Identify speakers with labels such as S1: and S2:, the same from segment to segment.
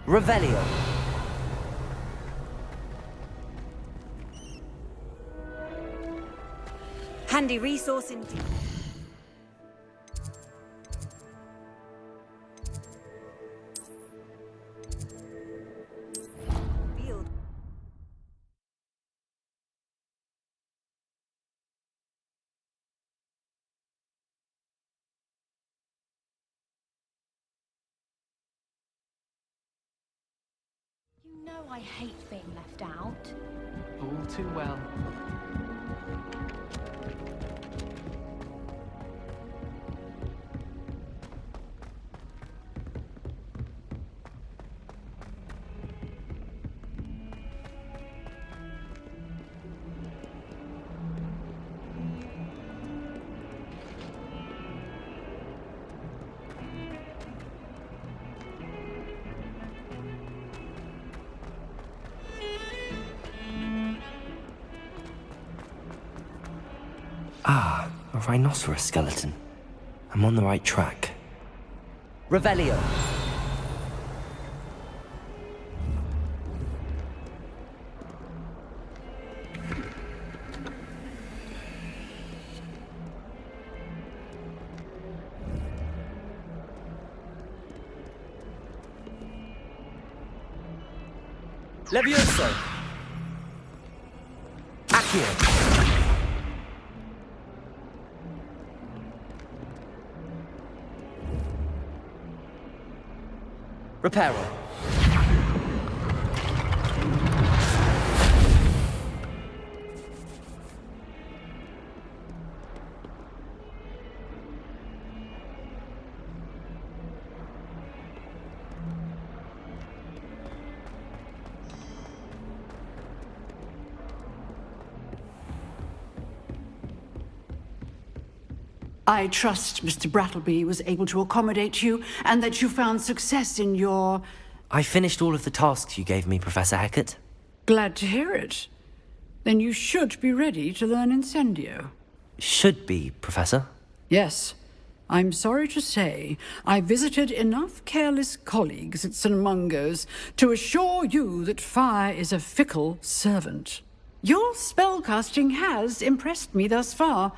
S1: Revelio.
S2: Handy resource indeed. Field.
S3: You know I hate being left out.
S4: All too well.
S1: Ah, a rhinoceros skeleton. I'm on the right track. Revelio. Levioso. Accio. Reparo.
S5: I trust Mr. Brattleby was able to accommodate you, and that you found success in your...
S1: I finished all of the tasks you gave me, Professor Gekat.
S5: Glad to hear it. Then you should be ready to learn Insendio.
S1: Should be, Professor.
S5: Yes. I'm sorry to say, I visited enough careless colleagues at St. Mungo's to assure you that fire is a fickle servant. Your spellcasting has impressed me thus far,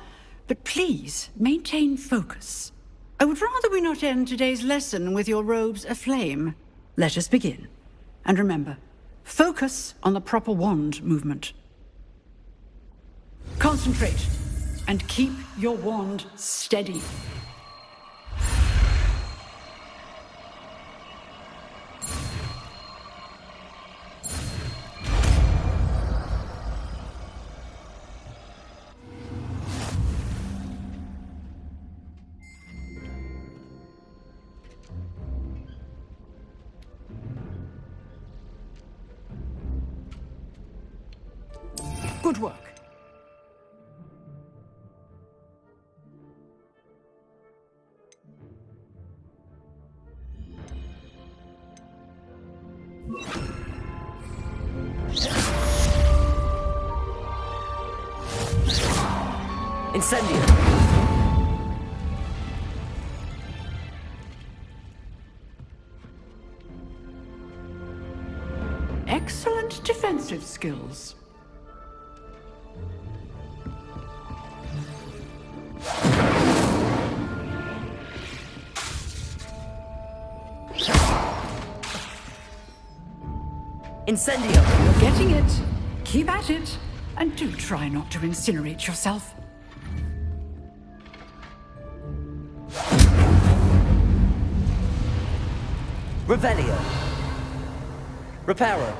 S5: but please maintain focus. I would rather we not end today's lesson with your robes aflame. Let us begin. And remember, focus on the proper wand movement. Concentrate, and keep your wand steady. Good work.
S1: Incendio.
S5: Excellent defensive skills.
S1: Incendio.
S5: You're getting it. Keep at it. And do try not to incinerate yourself.
S1: Revelio. Reparo.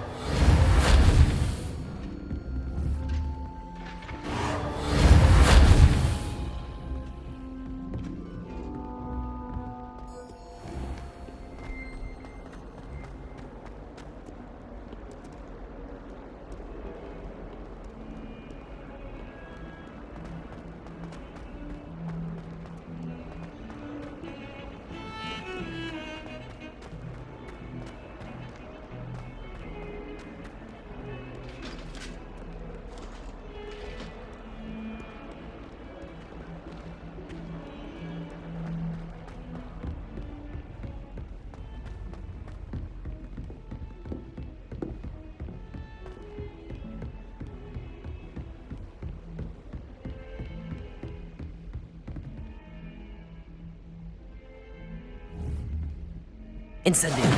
S1: Insendido.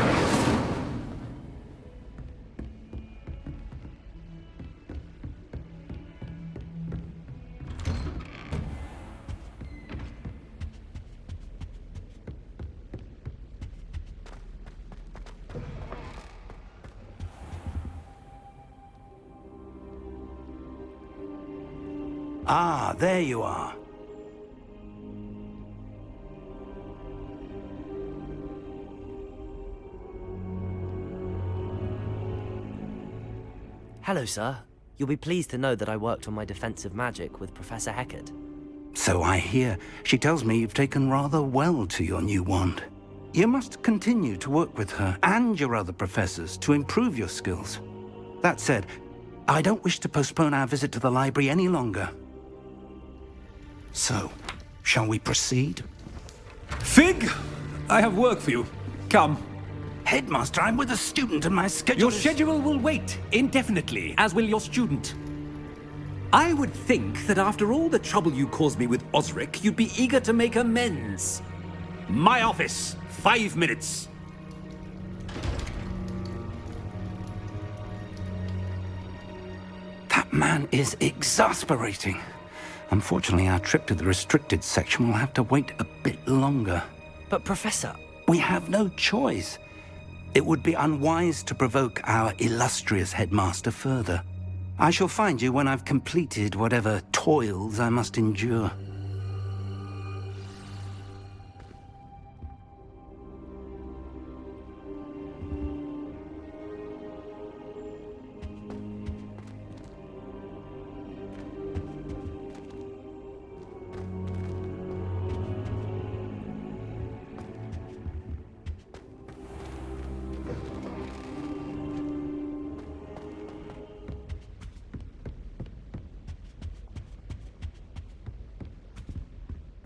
S6: Ah, there you are.
S1: Hello, sir. You'll be pleased to know that I worked on my defensive magic with Professor Gekat.
S6: So I hear. She tells me you've taken rather well to your new wand. You must continue to work with her and your other professors to improve your skills. That said, I don't wish to postpone our visit to the library any longer. So, shall we proceed?
S7: Fig! I have work for you. Come.
S6: Headmaster, I'm with a student and my schedule
S7: Your schedule will wait indefinitely, as will your student. I would think that after all the trouble you caused me with Osric, you'd be eager to make amends. My office, 5 minutes.
S6: That man is exasperating. Unfortunately, our trip to the restricted section will have to wait a bit longer.
S1: But, Professor...
S6: We have no choice. It would be unwise to provoke our illustrious headmaster further. I shall find you when I've completed whatever toils I must endure.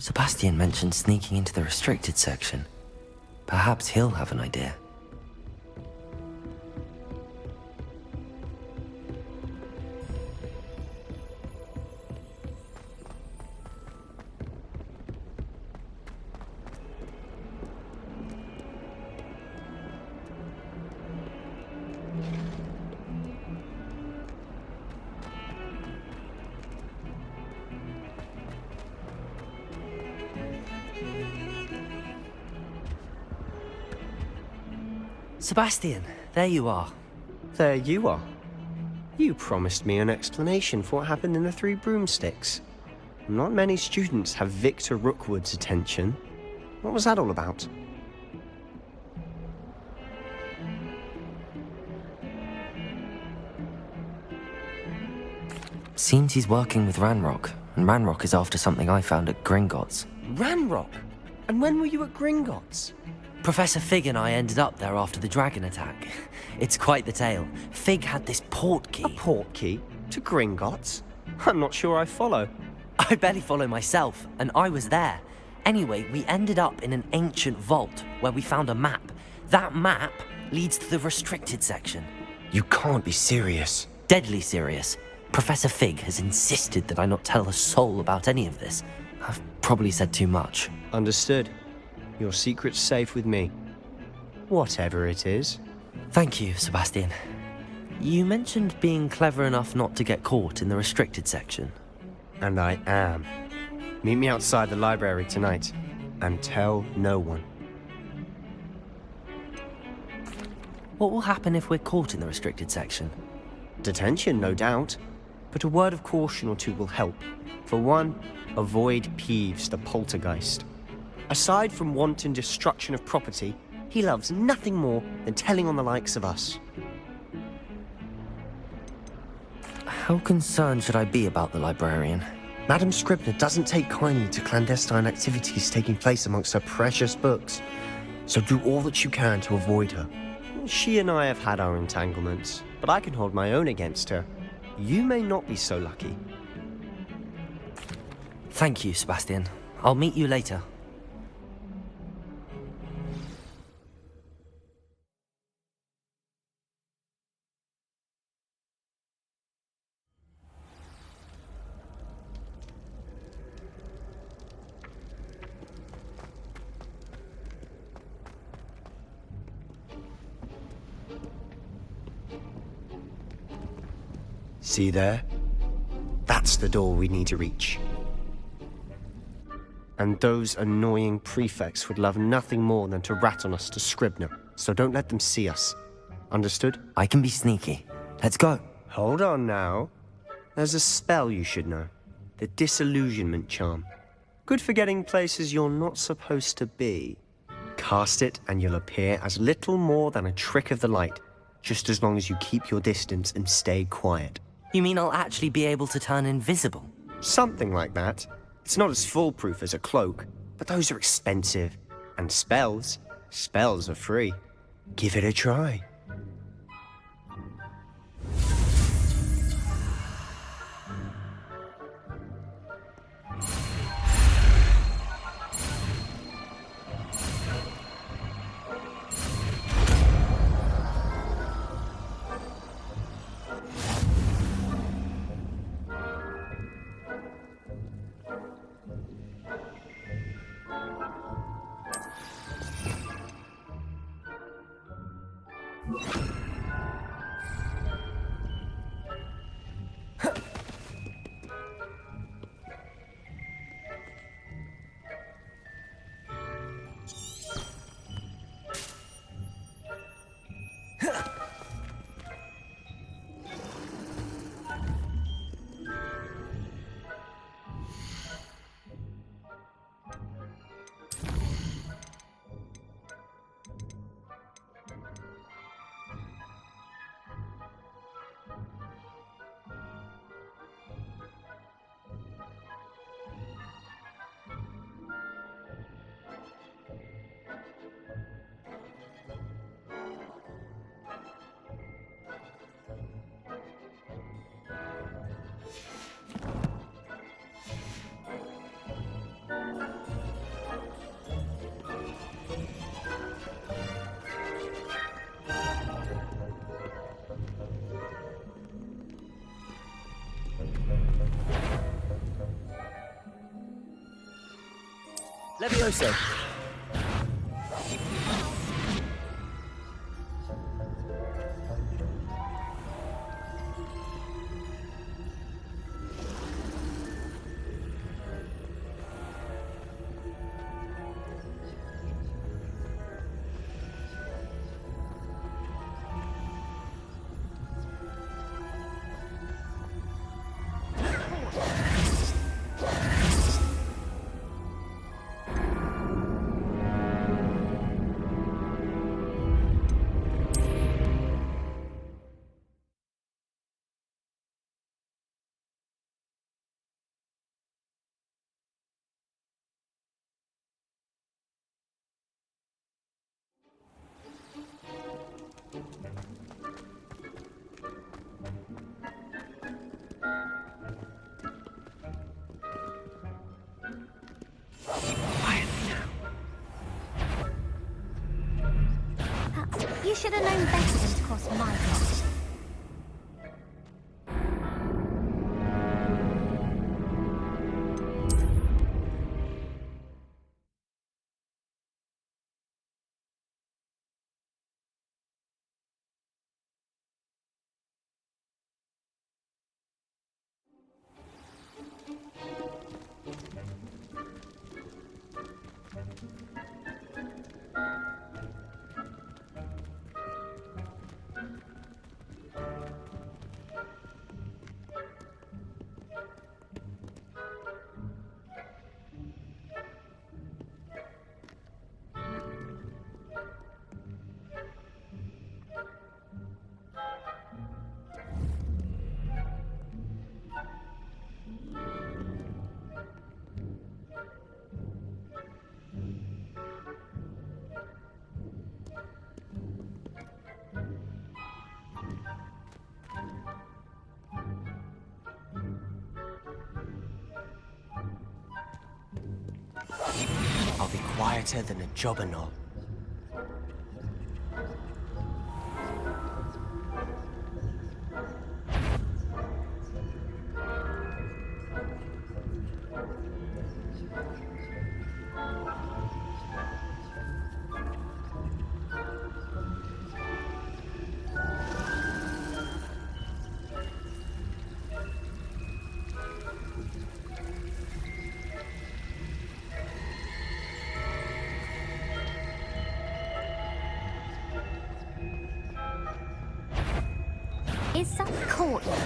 S1: Sebastьян mentioned sneaking into the restricted section. Perhaps he'll have an idea. Sebastьян, there you are.
S8: There you are. You promised me an explanation for what happened in the Three Broomsticks. Not many students have Victor Rookwood's attention. What was that all about?
S1: Seems he's working with Ranrock, and Ranrock is after something I found at Gringotts.
S8: Ranrock? And when were you at Gringotts?
S1: Professor Fig and I ended up there after the dragon attack. It's quite the tale. Fig had this port key.
S8: A port key? To Gringotts? I'm not sure I follow.
S1: I barely follow myself, and I was there. Anyway, we ended up in an ancient vault where we found a map. That map leads to the restricted section.
S8: You can't be serious.
S1: Deadly serious. Professor Fig has insisted that I not tell a soul about any of this. I've probably said too much.
S8: Understood. Your secret's safe with me. Whatever it is.
S1: Thank you, Sebastьян. You mentioned being clever enough not to get caught in the restricted section.
S8: And I am. Meet me outside the library tonight. And tell no one.
S1: What will happen if we're caught in the restricted section?
S8: Detention, no doubt. But a word of caution or two will help. For one, avoid Peeves, the poltergeist. Aside from wanton destruction of property, he loves nothing more than telling on the likes of us.
S1: How concerned should I be about the librarian?
S8: Madame Scribner doesn't take kindly to clandestine activities taking place amongst her precious books, so do all that you can to avoid her. She and I have had our entanglements, but I can hold my own against her. You may not be so lucky.
S1: Thank you, Sebastьян. I'll meet you later.
S8: See there? That's the door we need to reach. And those annoying prefects would love nothing more than to rat on us to Scribner, so don't let them see us. Understood?
S1: I can be sneaky. Let's go.
S8: Hold on now. There's a spell you should know. The disillusionment charm. Good for getting places you're not supposed to be. Cast it and you'll appear as little more than a trick of the light, just as long as you keep your distance and stay quiet.
S1: You mean I'll actually be able to turn invisible?
S8: Something like that. It's not as foolproof as a cloak, but those are expensive. And spells are free. Give it a try.
S1: Levioso.
S3: You should have known better than to cross my path.
S8: I'll be quieter than a jobberknoll.
S3: Is some courtyard?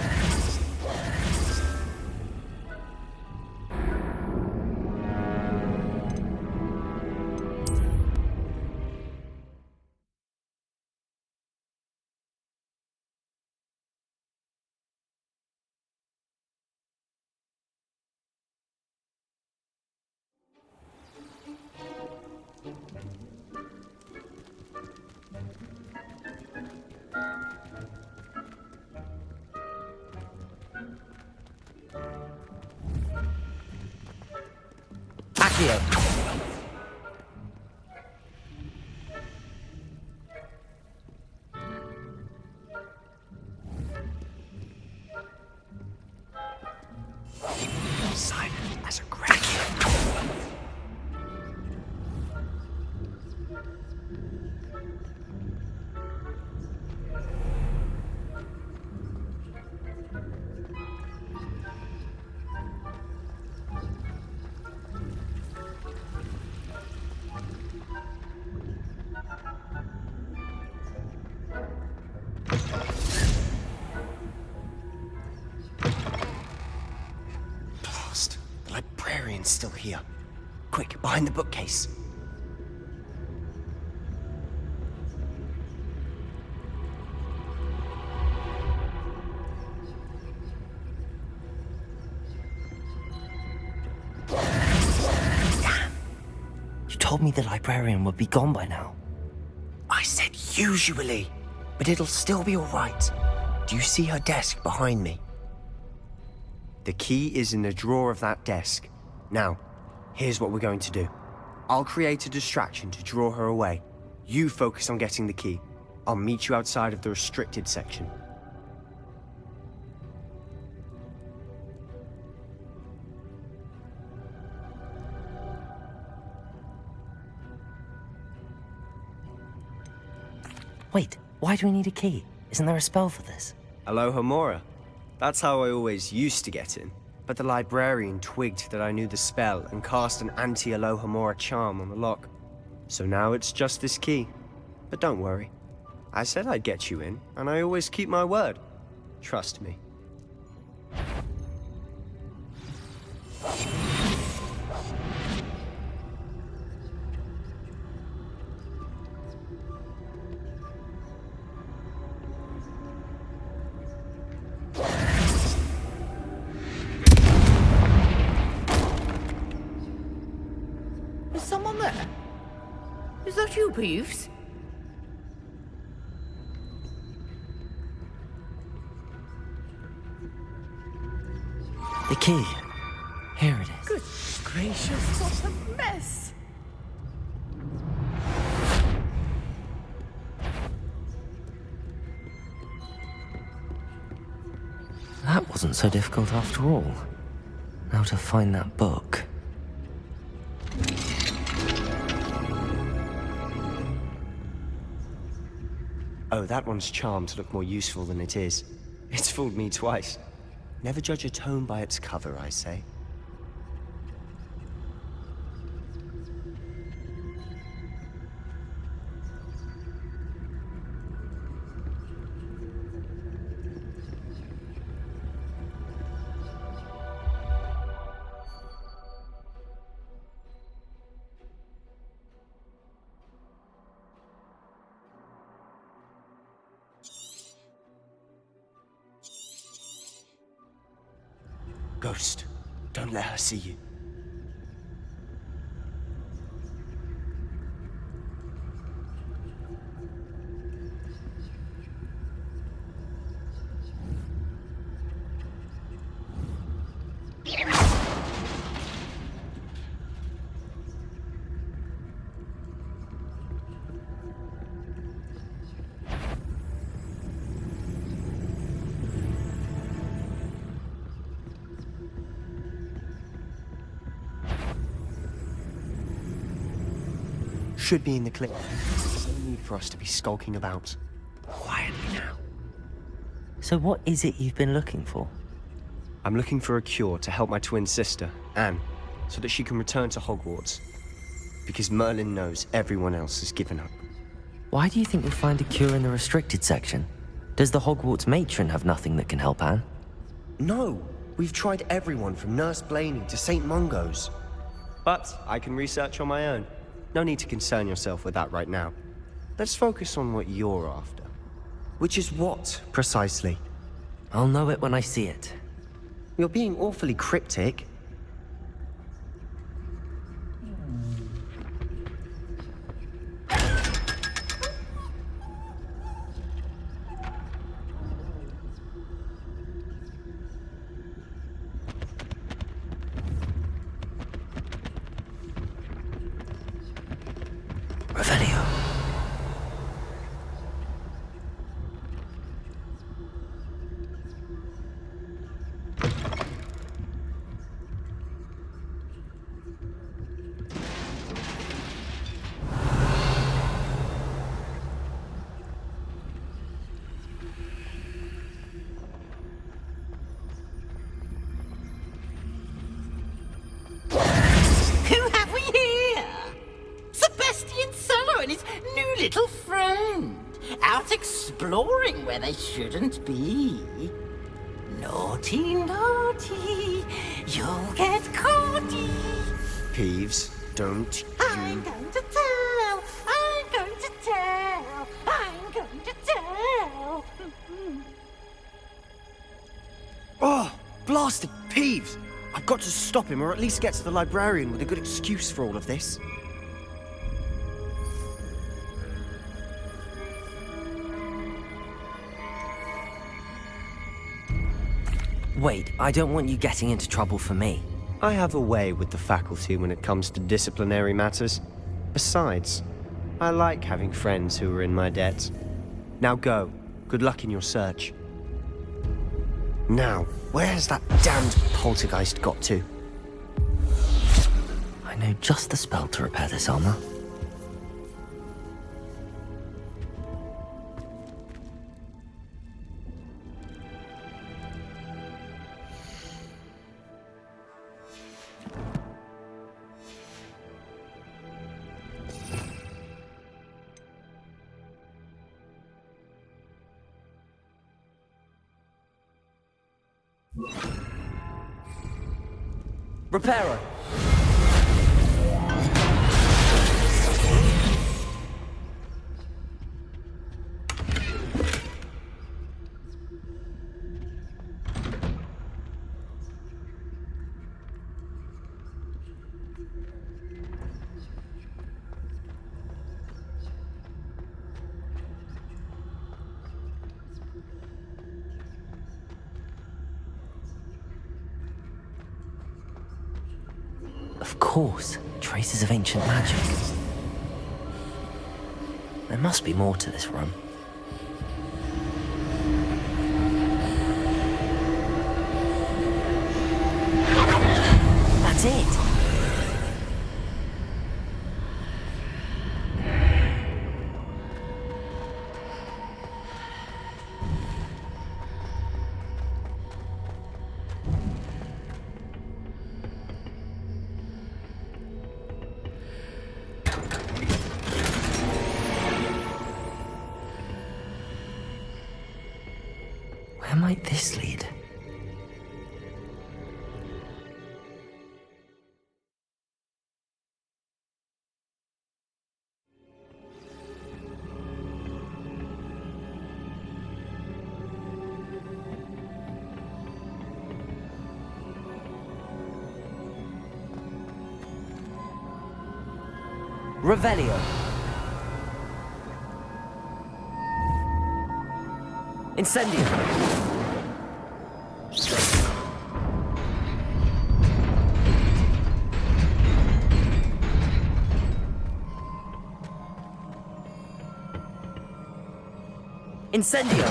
S1: Accio.
S8: Silent as a grave. Blast. The librarian's still here. Quick, behind the bookcase.
S1: You told me the librarian would be gone by now.
S8: I said usually, but it'll still be all right. Do you see her desk behind me? The key is in the drawer of that desk. Now, here's what we're going to do. I'll create a distraction to draw her away. You focus on getting the key. I'll meet you outside of the restricted section.
S1: Wait, why do we need a key? Isn't there a spell for this?
S8: Aloha Mora. That's how I always used to get in. But the librarian twigged that I knew the spell and cast an anti-Aloha Mora charm on the lock. So now it's just this key. But don't worry. I said I'd get you in, and I always keep my word. Trust me.
S9: Is someone there? Is that you, Peeves?
S1: The key. Here it is.
S9: Good gracious, what a mess!
S1: That wasn't so difficult after all. Now to find that book.
S8: Oh, that one's charmed to look more useful than it is. It's fooled me twice. Never judge a tome by its cover, I say. Ghost, don't let her see you. Should be in the clip. No need for us to be skulking about. Quietly now.
S1: So what is it you've been looking for?
S8: I'm looking for a cure to help my twin sister, Anne, so that she can return to Hogwarts. Because Merlin knows everyone else has given up.
S1: Why do you think you'll find a cure in the restricted section? Does the Hogwarts matron have nothing that can help Anne?
S8: No, we've tried everyone from Nurse Blaney to St. Mungo's. But I can research on my own. No need to concern yourself with that right now. Let's focus on what you're after. Which is what, precisely?
S1: I'll know it when I see it.
S8: You're being awfully cryptic.
S1: Revelio.
S9: Who have we here? Sebastьян Sэлlow and his new little friend. Out exploring where they shouldn't be. Naughty, naughty, you'll get caughty.
S8: Peeves, don't
S9: I'm going to tell, I'm going to tell, I'm going to tell.
S8: Oh, blasted Peeves! I've got to stop him, or at least get to the librarian with a good excuse for all of this.
S1: Wait, I don't want you getting into trouble for me.
S8: I have a way with the faculty when it comes to disciplinary matters. Besides, I like having friends who are in my debt. Now go. Good luck in your search. Now, where has that damned poltergeist got to?
S1: I know just the spell to repair this armor. Reparo. Of course, traces of ancient magic. There must be more to this room. That's it! Where might this lead? Revelio. Insendium. Incendio!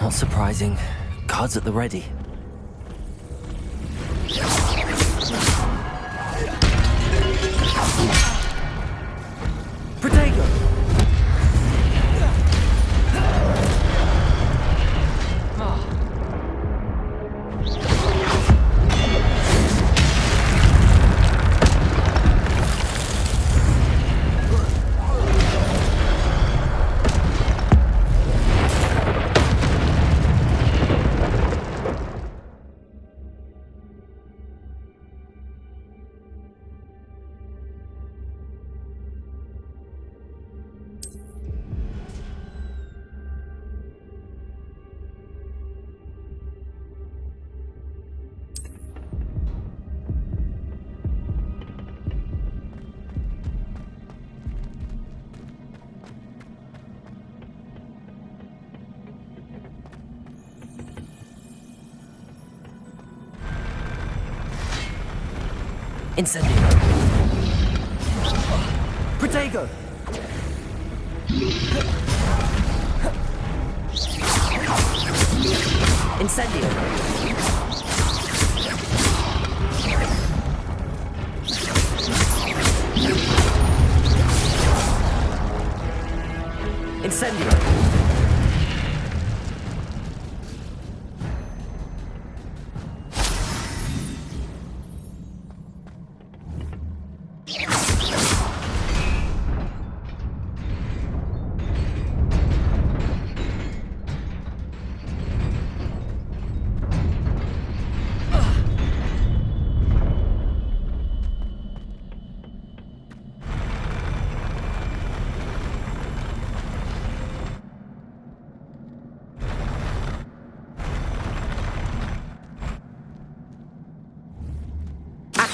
S1: Not surprising. Guards at the ready. Protego! Incendio. Protego. Incendio. Incendio.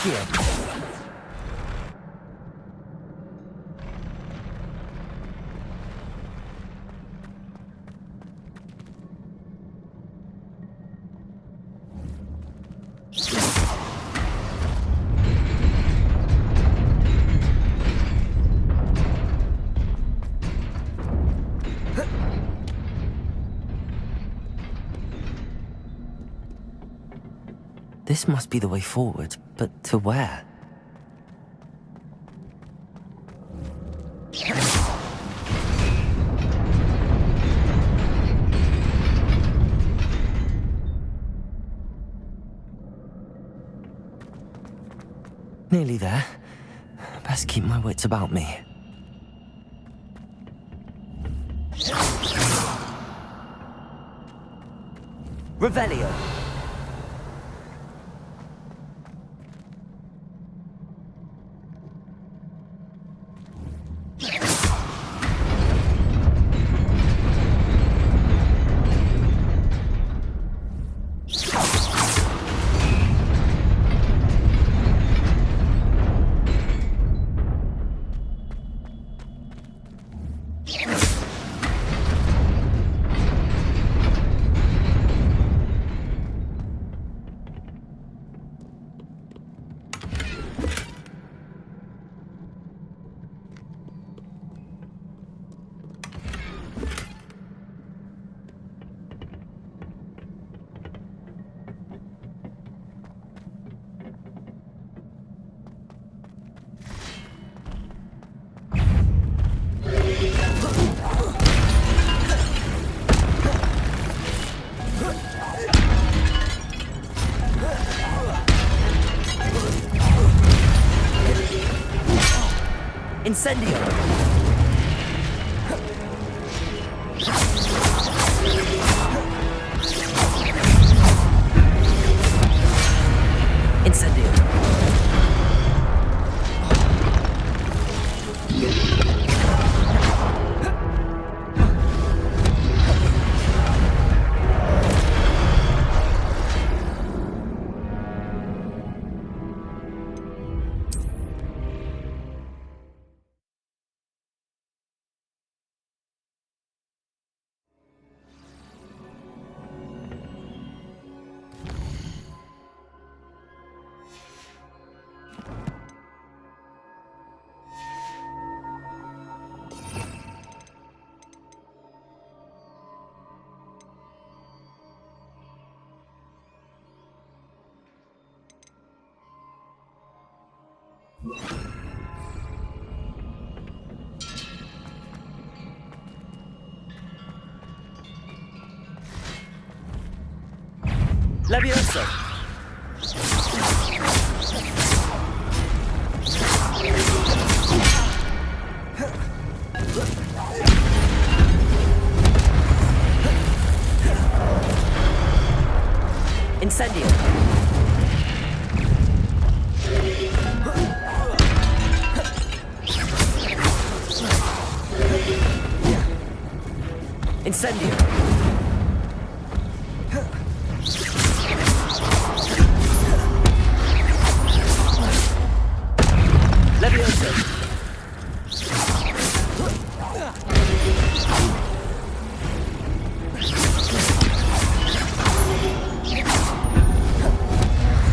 S1: Here. This must be the way forward, but to where? Nearly there. Best keep my wits about me. Revelio. Incendio. Incendio. Levioso. Incendio. Incendio. Levioso.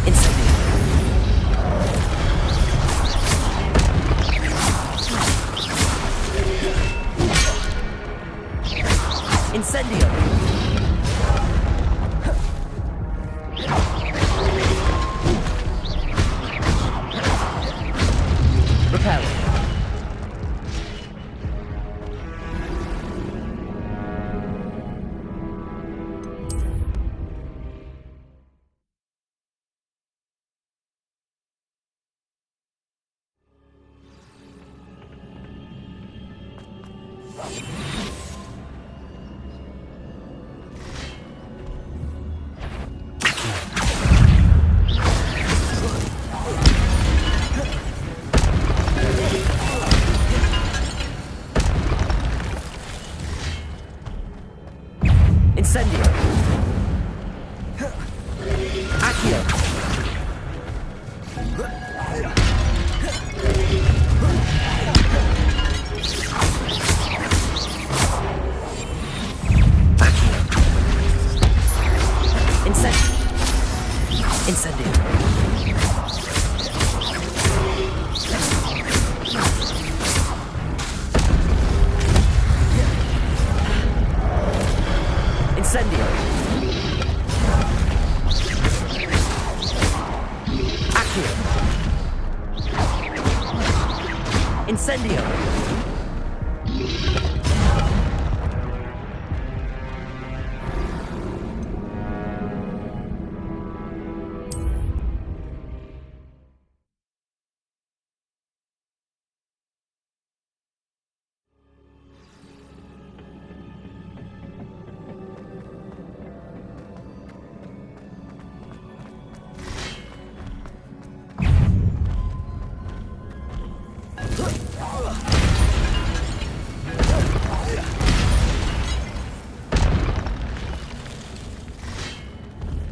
S1: Incendio. Repairing. Incendio. Accio. Incendio. Incendio. Accio. Incendio.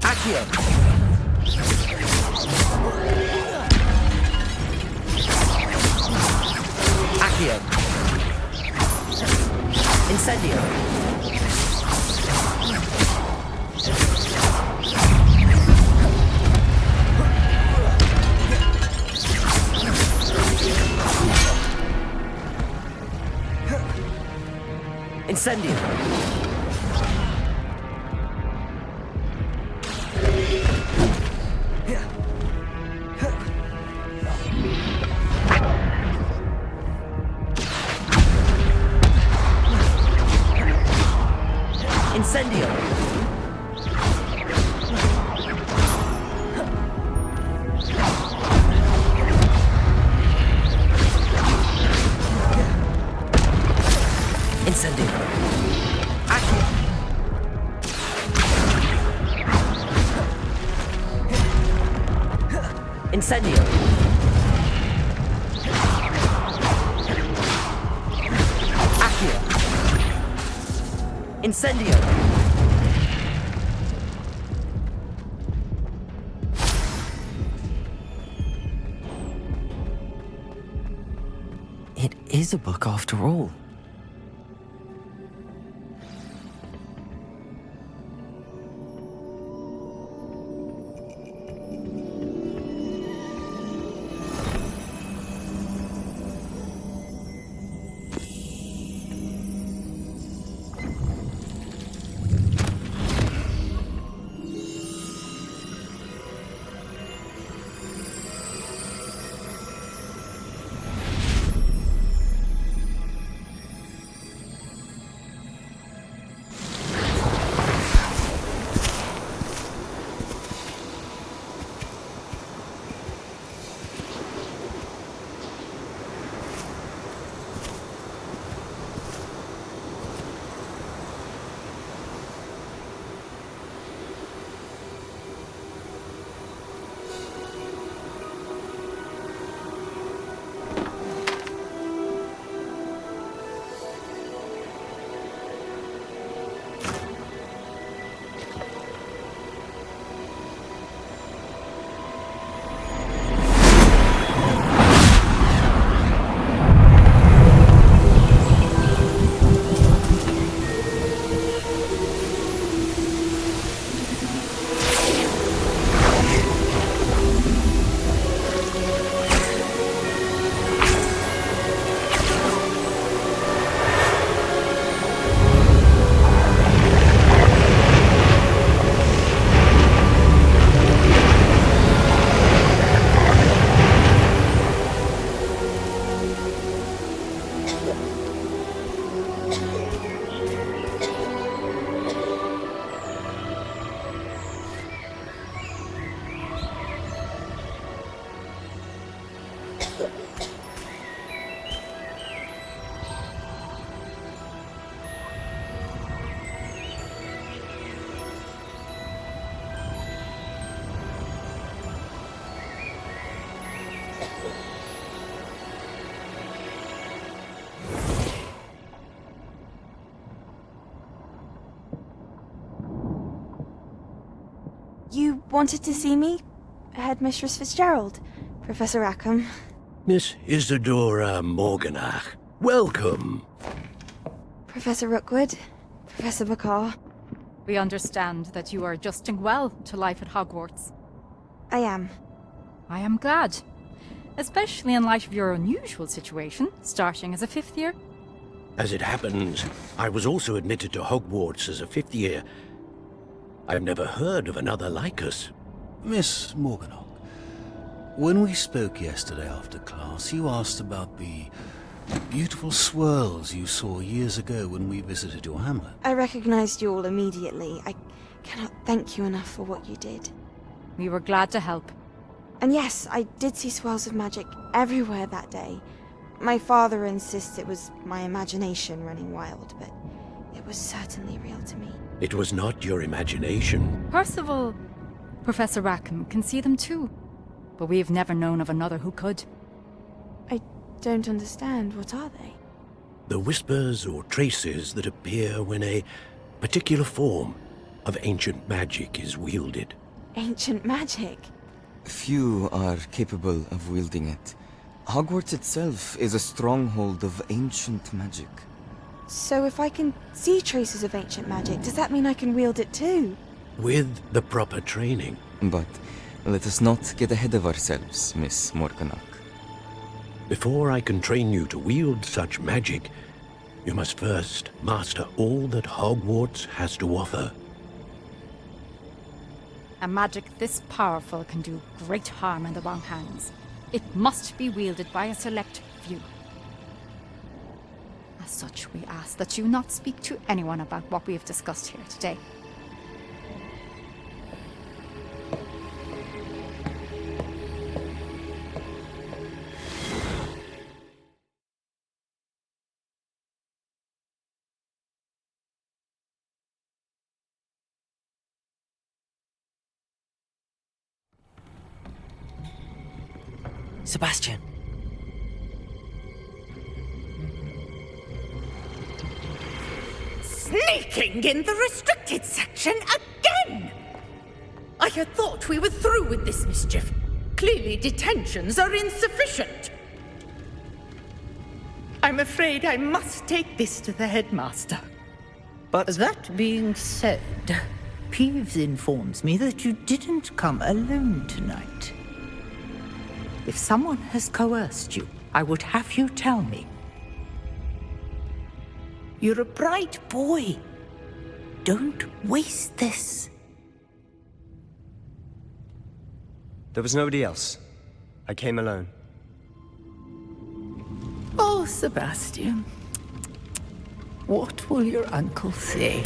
S1: Accio. Accio. Incendio. Incendio. Incendio. Incendio. Accio. Incendio. Accio. Incendio. It is a book after all.
S10: You wanted to see me? Headmistress Fitzgerald, Professor Rackham.
S11: Miss Isadora Morganach, welcome.
S10: Professor Rookwood, Professor Bakar.
S12: We understand that you are adjusting well to life at Hogwarts.
S10: I am.
S12: I am glad. Especially in light of your unusual situation, starting as a 5th year.
S11: As it happens, I was also admitted to Hogwarts as a 5th year. I've never heard of another like us.
S13: Miss Morganach, when we spoke yesterday after class, you asked about the beautiful swirls you saw years ago when we visited your hamlet.
S10: I recognized you all immediately. I cannot thank you enough for what you did.
S12: We were glad to help.
S10: And yes, I did see swirls of magic everywhere that day. My father insists it was my imagination running wild, but it was certainly real to me.
S11: It was not your imagination.
S12: Percival, Professor Rackham can see them too. But we have never known of another who could.
S10: I don't understand. What are they?
S11: The whispers or traces that appear when a particular form of ancient magic is wielded.
S10: Ancient magic?
S14: Few are capable of wielding it. Hogwarts itself is a stronghold of ancient magic.
S10: So if I can see traces of ancient magic, does that mean I can wield it too?
S11: With the proper training.
S14: But let us not get ahead of ourselves, Miss Morganach.
S11: Before I can train you to wield such magic, you must first master all that Hogwarts has to offer.
S12: A magic this powerful can do great harm in the wrong hands. It must be wielded by a select few. As such, we ask that you not speak to anyone about what we have discussed here today.
S1: Sebastьян.
S15: Sneaking in the restricted section again! I had thought we were through with this mischief. Clearly detentions are insufficient. I'm afraid I must take this to the headmaster.
S16: But that being said, Peeves informs me that you didn't come alone tonight. If someone has coerced you, I would have you tell me. You're a bright boy. Don't waste this.
S8: There was nobody else. I came alone.
S16: Oh, Sebastьяn. What will your uncle say?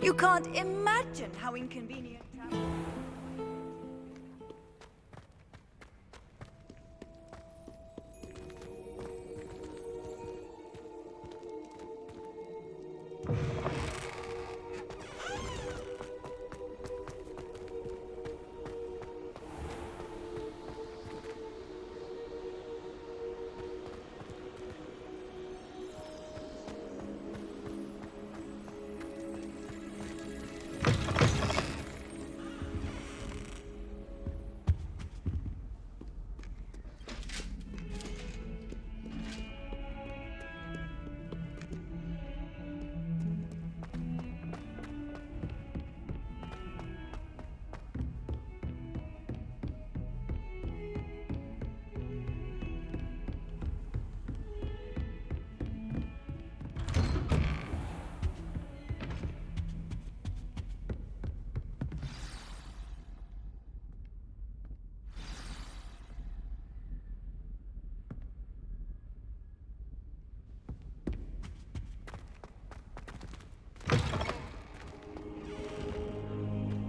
S2: You can't imagine how inconvenient.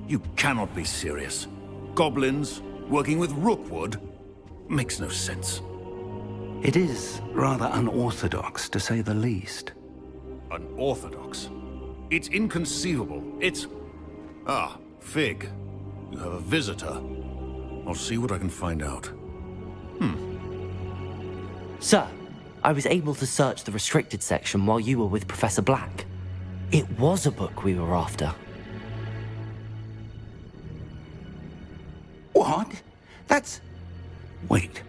S13: You cannot be serious. Goblins working with Rookwood makes no sense.
S6: It is rather unorthodox, to say the least.
S13: Unorthodox? It's inconceivable. It's... Ah, Fig. You have a visitor. I'll see what I can find out.
S1: Sir, I was able to search the restricted section while you were with Professor Black. It was a book we were after.
S6: What? That's... Wait.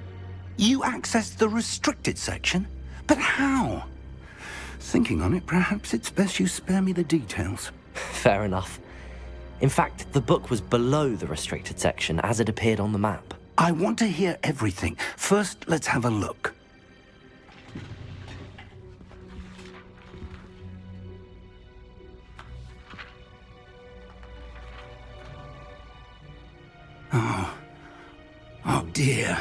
S6: You accessed the restricted section? But how? Thinking on it, perhaps it's best you spare me the details.
S1: Fair enough. In fact, the book was below the restricted section as it appeared on the map.
S6: I want to hear everything. First, let's have a look. Oh dear.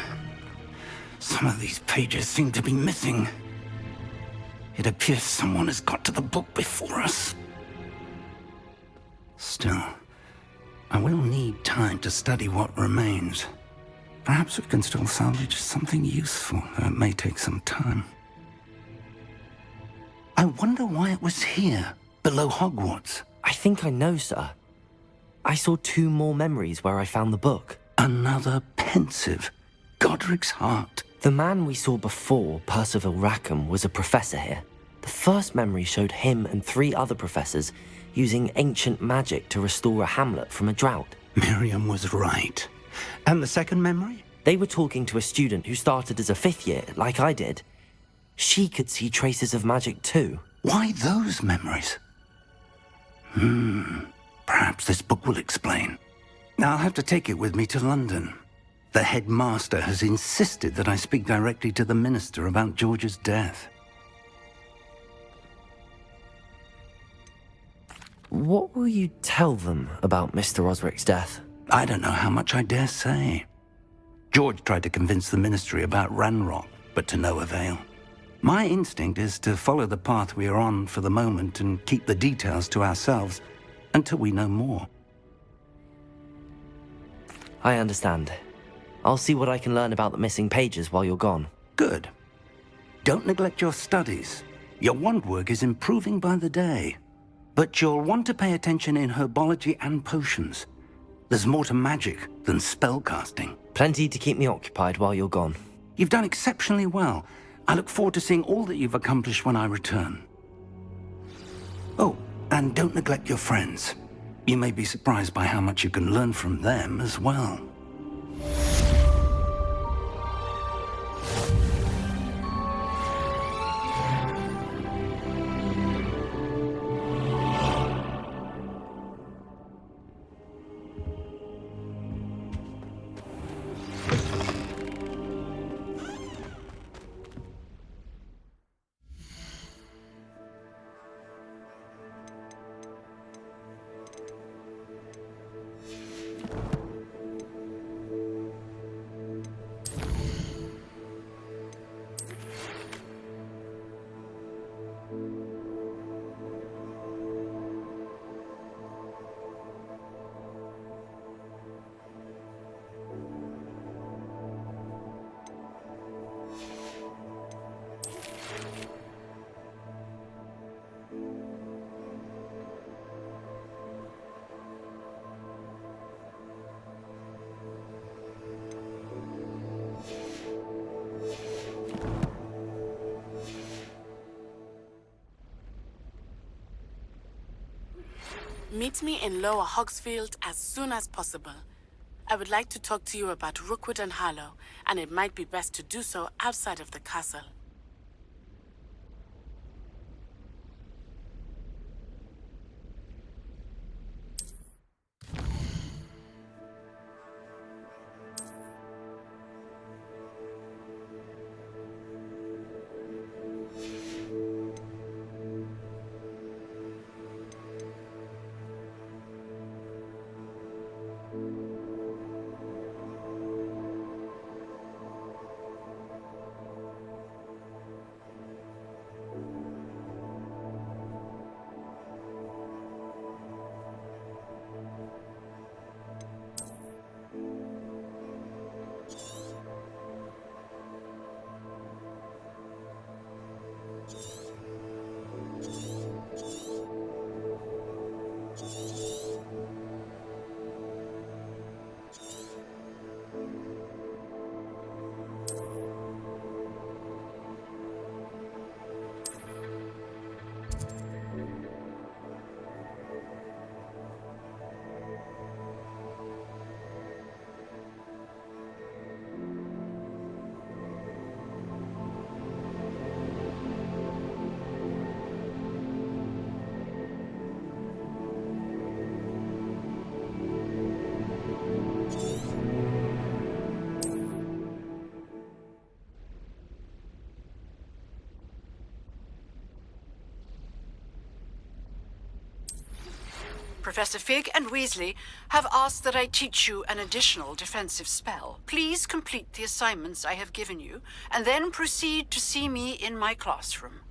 S6: Some of these pages seem to be missing. It appears someone has got to the book before us. Still, I will need time to study what remains. Perhaps we can still salvage something useful, though it may take some time. I wonder why it was here, below Hogwarts.
S1: I think I know, sir. I saw 2 more memories where I found the book.
S6: Another pensive. Godric's heart.
S1: The man we saw before, Percival Rackham, was a professor here. The first memory showed him and 3 other professors using ancient magic to restore a hamlet from a drought.
S6: Miriam was right. And the second memory?
S1: They were talking to a student who started as a 5th year, like I did. She could see traces of magic too.
S6: Why those memories? Perhaps this book will explain. I'll have to take it with me to London. The headmaster has insisted that I speak directly to the minister about George's death.
S1: What will you tell them about Mr. Osric's death?
S6: I don't know how much I dare say. George tried to convince the ministry about Ranrock, but to no avail. My instinct is to follow the path we are on for the moment and keep the details to ourselves until we know more.
S1: I understand. I'll see what I can learn about the missing pages while you're gone.
S6: Good. Don't neglect your studies. Your wand work is improving by the day. But you'll want to pay attention in herbology and potions. There's more to magic than spellcasting.
S1: Plenty to keep me occupied while you're gone.
S6: You've done exceptionally well. I look forward to seeing all that you've accomplished when I return. Oh, and don't neglect your friends. You may be surprised by how much you can learn from them as well.
S17: Meet me in Lower Hogsfield as soon as possible. I would like to talk to you about Rookwood and Harlow, and it might be best to do so outside of the castle.
S5: Professor Fig and Weasley have asked that I teach you an additional defensive spell. Please complete the assignments I have given you, and then proceed to see me in my classroom.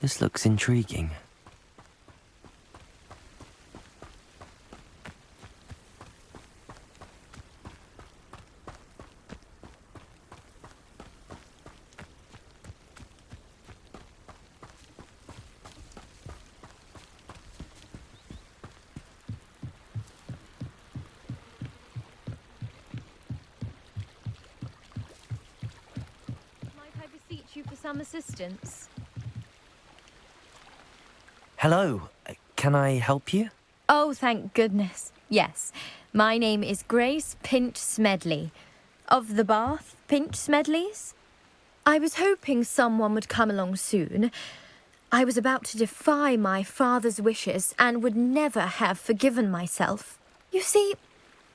S1: This looks intriguing.
S18: You for some assistance?
S1: Hello, can I help you?
S18: Oh, thank goodness. Yes, my name is Grace Pinch Smedley, of the Bath Pinch Smedleys. I was hoping someone would come along soon. I was about to defy my father's wishes and would never have forgiven myself. You see,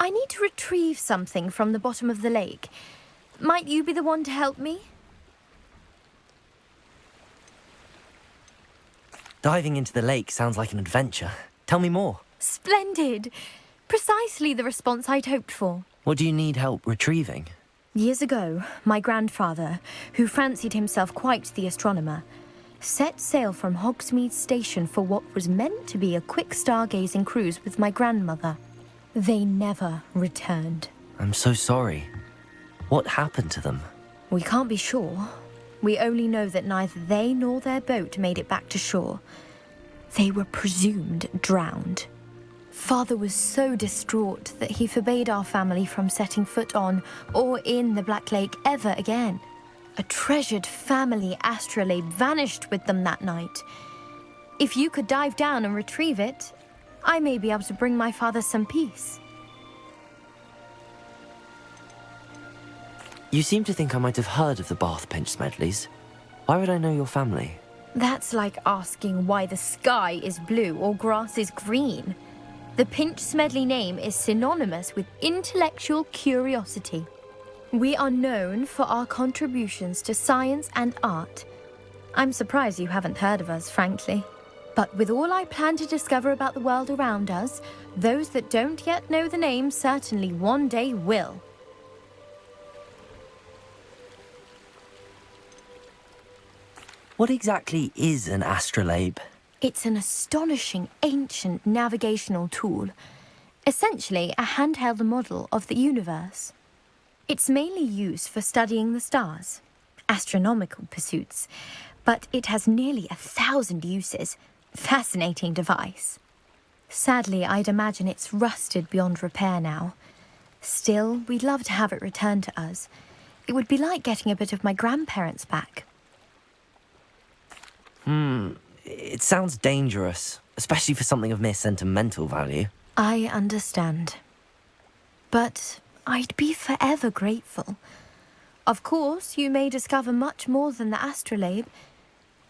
S18: I need to retrieve something from the bottom of the lake. Might you be the one to help me?
S1: Diving into the lake sounds like an adventure. Tell me more.
S18: Splendid! Precisely the response I'd hoped for.
S1: What do you need help retrieving?
S18: Years ago, my grandfather, who fancied himself quite the astronomer, set sail from Hogsmeade Station for what was meant to be a quick stargazing cruise with my grandmother. They never returned.
S1: I'm so sorry. What happened to them?
S18: We can't be sure. We only know that neither they nor their boat made it back to shore. They were presumed drowned. Father was so distraught that he forbade our family from setting foot on or in the Black Lake ever again. A treasured family astrolabe vanished with them that night. If you could dive down and retrieve it, I may be able to bring my father some peace.
S1: You seem to think I might have heard of the Bath Pinch Smedleys. Why would I know your family?
S18: That's like asking why the sky is blue or grass is green. The Pinch Smedley name is synonymous with intellectual curiosity. We are known for our contributions to science and art. I'm surprised you haven't heard of us, frankly. But with all I plan to discover about the world around us, those that don't yet know the name certainly one day will.
S1: What exactly is an astrolabe?
S18: It's an astonishing ancient navigational tool. Essentially a handheld model of the universe. It's mainly used for studying the stars, astronomical pursuits, but it has nearly 1,000 uses. Fascinating device. Sadly, I'd imagine it's rusted beyond repair now. Still, we'd love to have it returned to us. It would be like getting a bit of my grandparents back.
S1: It sounds dangerous, especially for something of mere sentimental value.
S18: I understand. But I'd be forever grateful. Of course, you may discover much more than the astrolabe.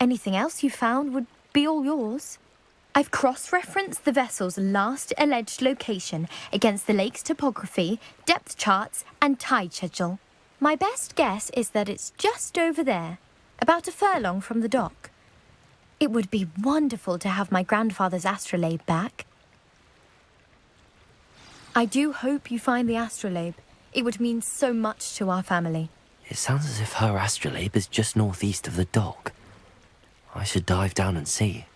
S18: Anything else you found would be all yours. I've cross-referenced the vessel's last alleged location against the lake's topography, depth charts, and tide schedule. My best guess is that it's just over there, about a furlong from the dock. It would be wonderful to have my grandfather's astrolabe back. I do hope you find the astrolabe. It would mean so much to our family.
S1: It sounds as if her astrolabe is just northeast of the dock. I should dive down and see.